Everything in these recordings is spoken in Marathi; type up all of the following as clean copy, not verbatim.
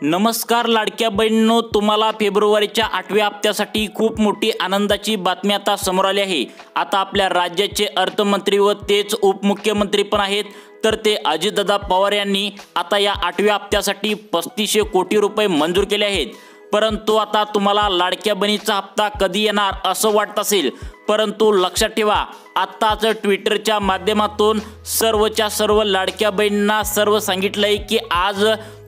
नमस्कार लाडक्या बहिणींनो, तुम्हाला फेब्रुवारीच्या 8व्या हप्त्यासाठी खूप मोठी आनंदाची बातमी आता समोर आली आहे। आता आपल्या राज्याचे अर्थमंत्री व तेच उपमुख्यमंत्री पण आहेत, तर ते अजितदादा पवार यांनी आता या 8व्या हप्त्यासाठी 3500 कोटी रुपये मंजूर केले आहेत। परंतु आता तुम्हाला लाडक्या बहिणीचा हप्ता कधी येणार असं वाटत असेल, परंतु लक्षात ठेवा, आत्ताच ट्विटरच्या माध्यमातून सर्वच्या सर्व लाडक्या बहिणींना सर्व सांगितलंय की आज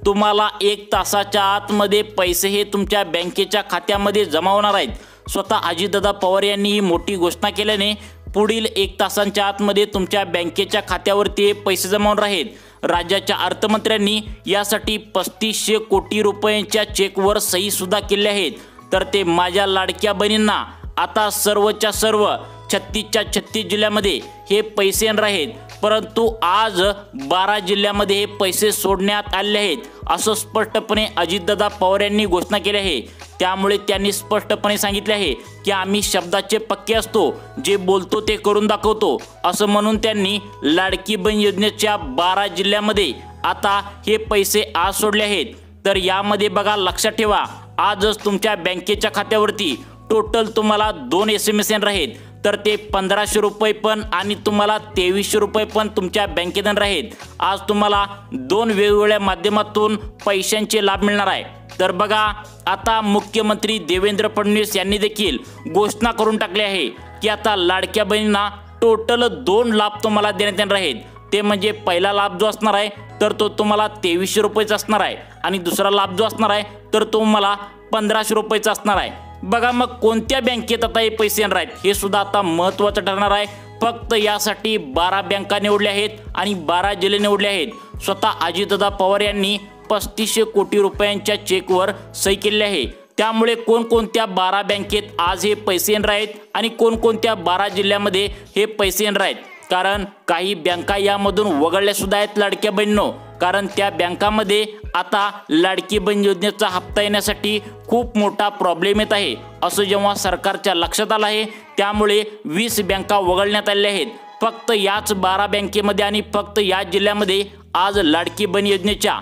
तुम्हाला 1 तासाच्या आतमध्ये पैसे हे तुमच्या बँकेच्या खात्यामध्ये जमा होणार आहेत। स्वतः अजितदादा पवार यांनी ही मोठी घोषणा केल्याने पुढील 1 तासांच्या आतमध्ये तुमच्या बँकेच्या खात्यावरती पैसे जमा होणार आहेत। राज्याच्या अर्थमंत्र्यांनी यासाठी 3500 कोटी रुपयांच्या चेकवर सही सुद्धा केली आहेत। तर ते माझ्या लाडक्या बहिणींना आता सर्वच्या सर्व 36च्या 36 जिल्ह्यामध्ये हे पैसे येणार आहेत, परंतु आज 12 जिल्ह्यामध्ये हे पैसे सोडण्यात आले आहेत असं स्पष्टपणे अजितदादा पवार यांनी घोषणा केली आहे। त्यामुळे त्यांनी स्पष्टपणे सांगितले आहे की आम्ही शब्दाचे पक्के असतो, जे बोलतो ते करून दाखवतो असं म्हणून त्यांनी लाडकी बहीण योजनेच्या 12 जिल्ह्यामध्ये आता हे पैसे आज सोडले आहेत। तर यामध्ये बघा, लक्षात ठेवा, आजच तुमच्या बँकेच्या खात्यावरती टोटल तुम्हाला 2 SMS येणार आहेत, तर ते 1500 रुपये पण आणि तुम्हाला 2300 रुपये पण तुमच्या बँकेत येणार आहेत। आज तुम्हाला 2 वेगवेगळ्या माध्यमातून पैशांचे लाभ मिळणार आहे। तर बघा, आता मुख्यमंत्री देवेंद्र फडणवीस यांनी देखील घोषणा करून टाकली आहे की आता लाडक्या बहिणींना टोटल 2 लाभ तुम्हाला देण्यात येणार आहेत। ते म्हणजे पहिला लाभ जो असणार आहे तर तो तुम्हाला 2300 रुपयाचा असणार आहे आणि दुसरा लाभ जो असणार आहे तर तो तुम्हाला 1500 रुपयाचा असणार आहे। बघा, मग कोणत्या बँकेत आता हे पैसे येणार आहेत हे सुद्धा आता महत्त्वाचं ठरणार आहे। फक्त यासाठी 12 बँका निवडल्या आहेत आणि 12 जिल्हे निवडले आहेत। स्वतः अजितदादा पवार यांनी 3500 कोटी रुपयांच्या चेकवर सही केली आहे। त्यामुळे कोणकोणत्या 12 बँकेत आज हे पैसे येणार आहेत आणि कोणकोणत्या 12 जिल्ह्यामध्ये हे पैसे येणार आहेत, कारण काही बँका यामधून वगळल्या सुद्धा आहेत लाडक्या बहिणींनो। कारण त्या बँकामध्ये आता लाडकी बहीण योजनेचा हप्ता येण्यासाठी खूप मोठा प्रॉब्लेम येत आहे असं जेव्हा सरकारच्या लक्षात आलं आहे, त्यामुळे 20 बँका वगळण्यात आल्या आहेत। फक्त याच 12 बँकेमध्ये आणि फक्त या जिल्ह्यामध्ये आज लाडकी बहीण योजनेच्या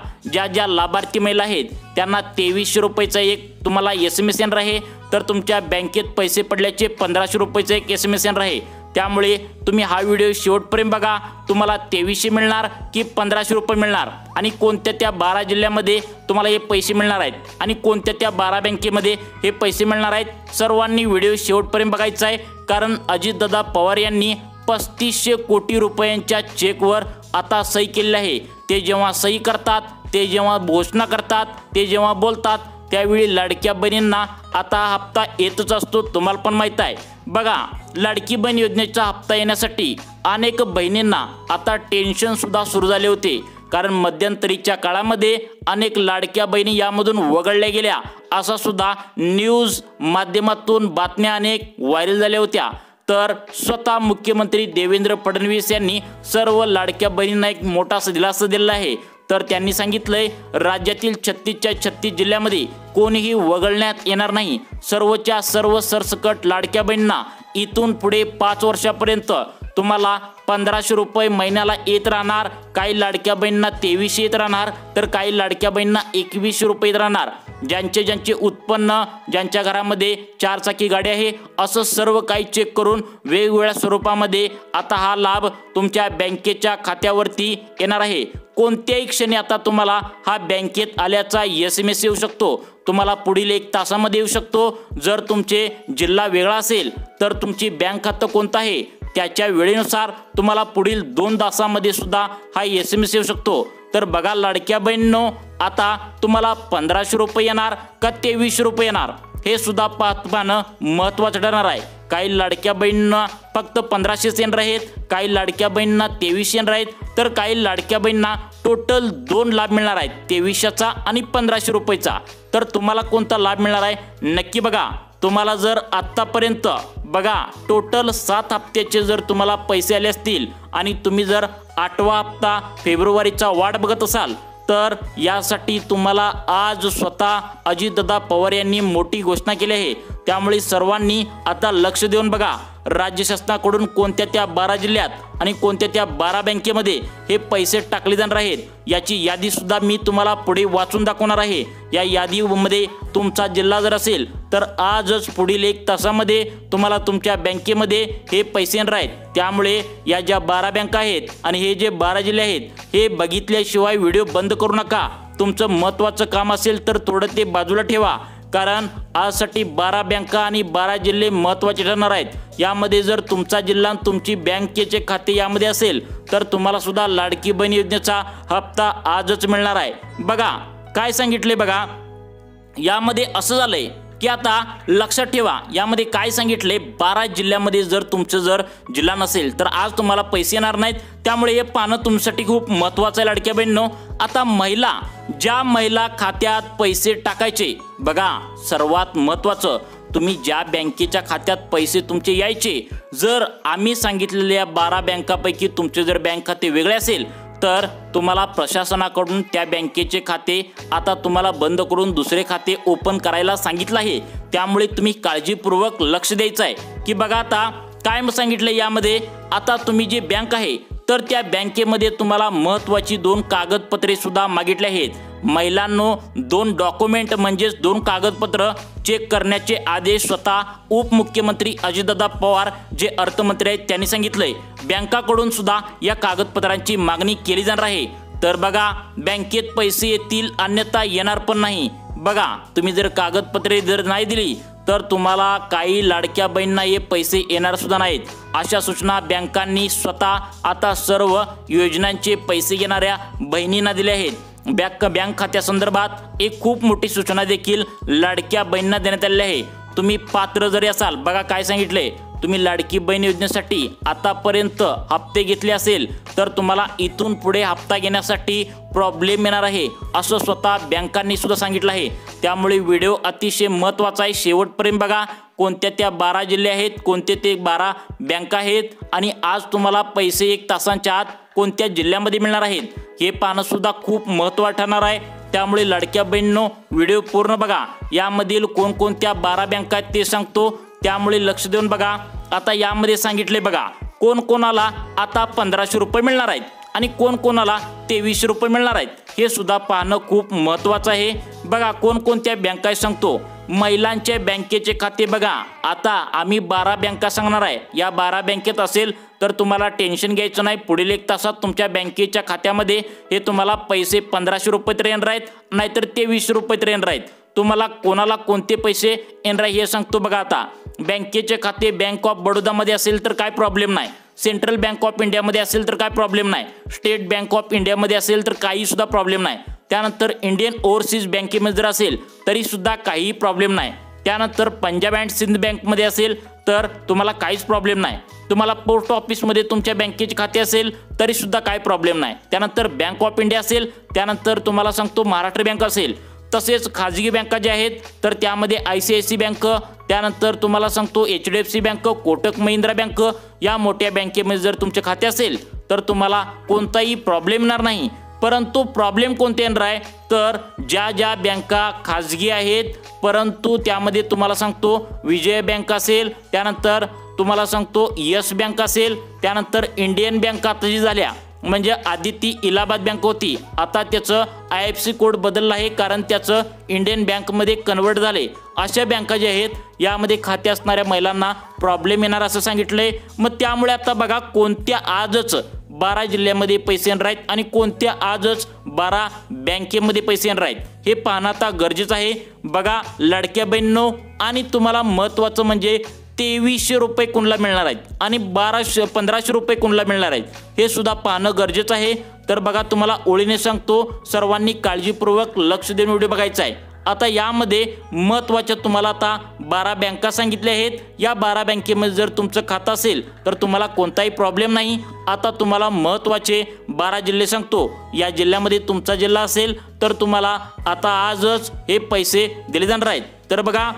ज्या लाभार्थी महिला आहेत त्यांना 2300 रुपयाचा एक तुम्हाला SMS येणार आहे, तर तुमच्या बँकेत पैसे पडल्याचे 1500 रुपयाचा एक SMS येणार आहे। त्यामुळे तुम्ही हा व्हिडिओ शेवटपर्यंत बघा, तुम्हाला 2300 मिळणार की 1500 रुपये मिळणार आणि कोणत्या त्या 12 जिल्ह्यामध्ये तुम्हाला हे पैसे मिळणार आहेत आणि कोणत्या त्या 12 बँकेमध्ये हे पैसे मिळणार आहेत, सर्वांनी व्हिडिओ शेवटपर्यंत बघायचा आहे। कारण अजितदादा पवार यांनी 3500 कोटी रुपयांच्या चेकवर आता सही केली आहे। ते जेव्हा सही करतात, ते जेव्हा घोषणा करतात, ते जेव्हा बोलतात, त्यावेळी लाडक्या बहिणींना आता हप्ता येतच असतो, तुम्हाला पण माहीत आहे। बघा, लाडकी बहीण योजनेचा हप्ता येण्यासाठी अनेक बहिणींना आता टेन्शन सुद्धा सुरू झाले होते, कारण मध्यंतरीच्या काळामध्ये अनेक लाडक्या बहिणी यामधून वगळल्या गेल्या असा सुद्धा न्यूज माध्यमातून बातम्या अनेक व्हायरल झाल्या होत्या। तर स्वतः मुख्यमंत्री देवेंद्र फडणवीस यांनी सर्व लाडक्या बहिणींना एक मोठा दिलासा दिला आहे। तर त्यांनी सांगितलंय, राज्यातील 36च्या 36 जिल्ह्यामध्ये कोणीही वगळण्यात येणार नाही। सर्वच्या सर्व सरसकट लाडक्या बहिणींना इथून पुढे 5 वर्षापर्यंत तुम्हाला 1500 रुपये महिन्याला येत राहणार। काही लाडक्या बहिणींना 2300 येत राहणार, तर काही लाडक्या बहिणींना 2100 रुपये येत राहणार। ज्यांचे उत्पन्न, ज्यांच्या घरामध्ये 4 चाकी गाडी आहे, असं सर्व काही चेक करून वेगवेगळ्या स्वरूपामध्ये आता हा लाभ तुमच्या बँकेच्या खात्यावरती येणार आहे। कोणत्याही क्षणी आता तुम्हाला हा बँकेत आल्याचा SMS येऊ शकतो, तुम्हाला पुढील 1 तासामध्ये येऊ शकतो। जर तुमचे जिल्हा वेगळा असेल तर तुमची बँक खातं कोणतं आहे त्याच्या वेळेनुसार तुम्हाला पुढील 2 तासामध्ये सुद्धा हा SMS येऊ शकतो। तर बघा लाडक्या बहिणींनो, आता तुम्हाला 1500 रुपये येणार का 2300 रुपये येणार हे सुद्धा पाहणं महत्त्वाचं ठरणार आहे। काही लाडक्या बहिणींना फक्त 1500 येणार आहेत, काही लाडक्या बहिणींना 2300 येणार आहेत, तर काही लाडक्या बहिणींना टोटल 2 लाभ मिळणार आहेत, 2300चा आणि 1500 रुपयाचा। तर तुम्हाला कोणता लाभ मिळणार आहे नक्की बघा। तुम्हाला जर आत्तापर्यंत बघा टोटल 7 हप्त्याचे जर तुम्हाला पैसे आले असतील आणि तुम्ही जर 8वा हप्ता फेब्रुवारीचा वाट बघत असाल, तर यासाठी तुम्हाला आज स्वतः अजितदादा पवार यांनी मोठी घोषणा केली आहे। त्यामुळे सर्वांनी आता लक्ष देऊन बघा, राज्य शासनाकडून कोणत्या त्या 12 जिल्ह्यात आणि कोणत्या त्या 12 बँकेमध्ये हे पैसे टाकले जाणार आहेत याची यादी सुद्धा मी तुम्हाला पुढे वाचून दाखवणार आहे। या यादीमध्ये तुमचा जिल्हा जर असेल तर आजच पुढील 1 तासामध्ये तुम्हाला तुमच्या बँकेमध्ये हे पैसे येणार आहेत। त्यामुळे या ज्या 12 बँका आहेत आणि हे जे 12 जिल्हे आहेत हे बघितल्याशिवाय व्हिडिओ बंद करू नका। तुमचं महत्त्वाचं काम असेल तर थोडं ते बाजूला ठेवा, कारण आजसाठी 12 बँका आणि 12 जिल्हे महत्त्वाचे ठरणार आहेत। यामध्ये जर तुमचा जिल्हा आणि तुमची बँकेचे खाते यामध्ये असेल तर तुम्हाला सुद्धा लाडकी बहीण योजनेचा हप्ता आजच मिळणार आहे। बघा काय सांगितले, बघा यामध्ये असं झालंय की आता लक्षात ठेवा, यामध्ये काय सांगितले, 12 जिल्ह्यामध्ये जर तुमचं जर जिल्हा नसेल तर आज तुम्हाला पैसे येणार नाहीत। त्यामुळे हे पाहणं तुमच्यासाठी खूप महत्त्वाचं आहे लाडक्या बहिणींनो। आता ज्या महिला खात्यात पैसे टाकायचे, बघा सर्वात महत्त्वाचं, तुम्ही ज्या बँकेच्या खात्यात पैसे तुमचे यायचे, जर आम्ही सांगितलेल्या 12 बँकापैकी तुमचे जर बँक खाते वेगळे असेल तर तुम्हाला प्रशासनाकडून त्या बँकेचे खाते आता तुम्हाला बंद करून दुसरे खाते ओपन करायला सांगितलं आहे। त्यामुळे तुम्ही काळजीपूर्वक लक्ष द्यायचं आहे की बघा आता काय सांगितलं यामध्ये, आता तुम्ही जे बँक आहे तर त्या बँकेमध्ये तुम्हाला महत्त्वाची 2 कागदपत्रे सुद्धा मागितले आहेत। महिलांनो 2 डॉक्युमेंट म्हणजेच 2 कागदपत्र चेक करण्याचे आदेश स्वतः उपमुख्यमंत्री अजितदादा पवार जे अर्थमंत्री आहेत त्यांनी सांगितलंय। बँकाकडून सुद्धा या कागदपत्रांची मागणी केली जाणार आहे। तर बघा बँकेत पैसे येतील अन्यथा येणार पण नाही। बघा तुम्ही जर कागदपत्रे जर नाही दिली तर तुम्हाला काही लाडक्या बहिणींना हे पैसे येणार सुद्धा नाहीत। अशा सूचना बँकांनी स्वतः आता सर्व योजनांचे पैसे घेणाऱ्या बहिणींना दिले आहेत। बँक खात्यासंदर्भात एक खूप मोठी सूचना देखील लाडक्या बहिणींना देण्यात आलेली आहे। तुम्ही पात्र जरी असाल, बघा काय सांगितले, तुम्ही लाडकी बहीण योजनेसाठी आतापर्यंत हप्ते घेतले असेल तर तुम्हाला इथून पुढे हप्ता घेण्यासाठी प्रॉब्लेम येणार आहे असं स्वतः बँकांनी सुद्धा सांगितलं आहे। त्यामुळे व्हिडिओ अतिशय महत्त्वाचा आहे, शेवटपर्यंत बघा। कोणत्या त्या 12 जिल्हे आहेत, कोणते ते 12 बँका आहेत आणि आज तुम्हाला पैसे 1 तासांच्या आत कोणत्या जिल्ह्यामध्ये मिळणार आहेत हे पाहणं सुद्धा खूप महत्त्वाचं ठरणार आहे। त्यामुळे लाडक्या बहिणींनो व्हिडिओ पूर्ण बघा। यामधील कोणकोणत्या 12 बँका आहेत ते सांगतो, त्यामुळे लक्ष देऊन बघा। आता यामध्ये सांगितले बघा, कोणाला आता 1500 रुपये मिळणार आहेत आणि कोणाला 2300 रुपये मिळणार आहेत हे सुद्धा पाहणं खूप महत्त्वाचं आहे। बघा कोणकोणत्या बँका सांगतो। महिलांच्या बँकेचे खाते बघा, आता आम्ही 12 बँका सांगणार आहे। या 12 बँकेत असेल तर तुम्हाला टेन्शन घ्यायचं नाही, पुढील 1 तासात तुमच्या बँकेच्या खात्यामध्ये हे तुम्हाला पैसे 1500 रुपये तर येणार आहेत, नाहीतर 2300 रुपये तर येणार आहेत। तुम्हाला कोणाला कोणते पैसे येणार आहे हे सांगतो बघा। आता बँकेचे खाते बँक ऑफ बडोदामध्ये असेल तर काय प्रॉब्लेम नाही, सेंट्रल बँक ऑफ इंडियामध्ये असेल तर काय प्रॉब्लेम नाही, स्टेट बँक ऑफ इंडियामध्ये असेल तर काही सुद्धा प्रॉब्लेम नाही, त्यानंतर इंडियन ओव्हरसीज बँकेमध्ये जर असेल तरी सुद्धा काही प्रॉब्लेम नाही, त्यानंतर पंजाब अँड सिंध बँकमध्ये असेल तर तुम्हाला काहीच प्रॉब्लेम नाही, तुम्हाला पोस्ट ऑफिसमध्ये तुमच्या बँकेचे खाते असेल तरी सुद्धा काही प्रॉब्लेम नाही, त्यानंतर बँक ऑफ इंडिया असेल, त्यानंतर तुम्हाला सांगतो महाराष्ट्र बँक असेल, तसेच खाजगी बँका ज्या आहेत तर त्यामध्ये ICICI बँक, त्यानंतर तुम्हाला सांगतो HDFC bank, Kotak Mahindra bank, या मोठ्या बँकेमध्ये जर तुमचे खाते असेल तर तुम्हाला कोणताही प्रॉब्लेम येणार नाही। परंतु प्रॉब्लेम कोणते येणार आहे तर ज्या बँका खाजगी आहेत परंतु त्यामध्ये तुम्हाला सांगतो विजय बँक असेल, त्यानंतर तुम्हाला सांगतो यस बँक असेल, त्यानंतर इंडियन बँक आता जी झाल्या म्हणजे आधी ती इलाहाबाद बँक होती, आता त्याचं IFSC कोड बदलला आहे कारण त्याचं इंडियन बँकमध्ये कन्वर्ट झाले। अशा बँका ज्या आहेत यामध्ये खाते असणाऱ्या महिलांना प्रॉब्लेम येणार असं सांगितलंय। मग त्यामुळे आता बघा कोणत्या आजच 12 जिल्ह्यामध्ये पैसे येणार आहेत आणि कोणत्या आजच 12 बँकेमध्ये पैसे येणार आहेत हे पाहणं आता गरजेचं आहे। बघा लाडक्या बहिणींनो, आणि तुम्हाला महत्त्वाचं म्हणजे 2300 रुपये कोणाला मिळणार आहेत आणि 1500 रुपये कोणाला मिळणार आहेत हे सुद्धा पाहणं गरजेचं आहे। तर बघा तुम्हाला ओळीने सांगतो, सर्वांनी काळजीपूर्वक लक्ष देऊन व्हिडिओ बघायचा आहे। आता यामध्ये महत्त्वाच्या तुम्हाला आता 12 बँका सांगितल्या आहेत। या 12 बँकेमध्ये जर तुमचं खातं असेल तर तुम्हाला कोणताही प्रॉब्लेम नाही। आता तुम्हाला महत्त्वाचे 12 जिल्हे सांगतो, या जिल्ह्यामध्ये तुमचा जिल्हा असेल तर तुम्हाला आता आजच हे पैसे दिले जाणार आहेत। तर बघा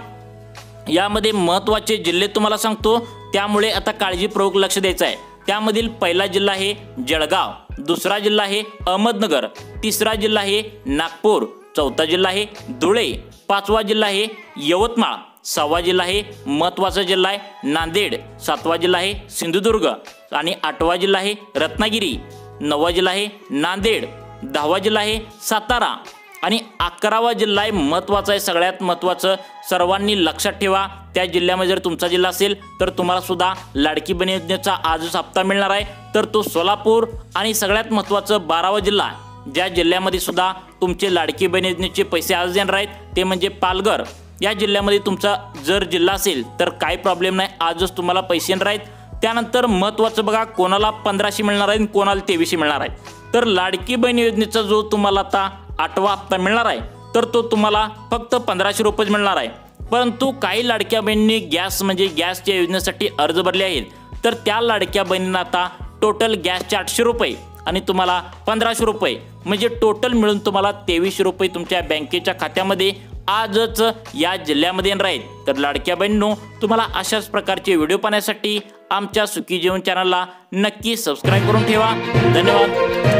यामध्ये महत्त्वाचे जिल्हे तुम्हाला सांगतो, त्यामुळे आता काळजीपूर्वक लक्ष द्यायचं आहे। त्यामधील पहिला जिल्हा आहे जळगाव, दुसरा जिल्हा आहे अहमदनगर, तिसरा जिल्हा आहे नागपूर, चौथा जिल्हा आहे धुळे, पाचवा जिल्हा आहे यवतमाळ, सहावा जिल्हा आहे महत्त्वाचा जिल्हा आहे नांदेड, सातवा जिल्हा आहे सिंधुदुर्ग आणि आठवा जिल्हा आहे रत्नागिरी, नववा जिल्हा आहे नांदेड, दहावा जिल्हा आहे सातारा आणि 11वा जिल्हा आहे महत्त्वाचा आहे, सगळ्यात महत्त्वाचं. सर्वांनी लक्षात ठेवा, त्या जिल्ह्यामध्ये जर तुमचा जिल्हा असेल तर तुम्हाला सुद्धा लाडकी बहीण योजनेचा आजच हप्ता मिळणार आहे. तर तो सोलापूर आणि सगळ्यात महत्त्वाचं 12वा जिल्हा, ज्या जिल्ह्यामध्ये सुद्धा तुमचे लाडकी बहीण योजनेचे पैसे आज येणार आहेत ते म्हणजे पालघर. या जिल्ह्यामध्ये तुमचा जर जिल्हा असेल तर काही प्रॉब्लेम नाही, आजच तुम्हाला पैसे येणार आहेत. त्यानंतर महत्त्वाचं बघा, कोणाला 1500 मिळणार आहे, कोणाला 2300 मिळणार आहे. तर लाडकी बहीण योजनेचा जो तुम्हाला आता 8वा हप्ता मिळणार आहे तर तो तुम्हाला फक्त 1500 रुपये मिळणार आहे. परंतु काही लाडक्या बहिणींनी गॅसच्या योजनेसाठी अर्ज भरले आहेत, तर त्या लाडक्या बहिणींना आता टोटल गॅसचे 800 रुपये आणि तुम्हाला 1500 रुपये म्हणजे टोटल मिळून तुम्हाला 2300 रुपये तुमच्या बँकेच्या खात्यामध्ये आजच या जिल्ह्यामध्ये येणार आहेत. तर लाडक्या बहिणींनो, तुम्हाला अशाच प्रकारचे व्हिडिओ पाहण्यासाठी आमच्या सुखी जीवन चॅनलला नक्की सबस्क्राईब करून ठेवा. धन्यवाद.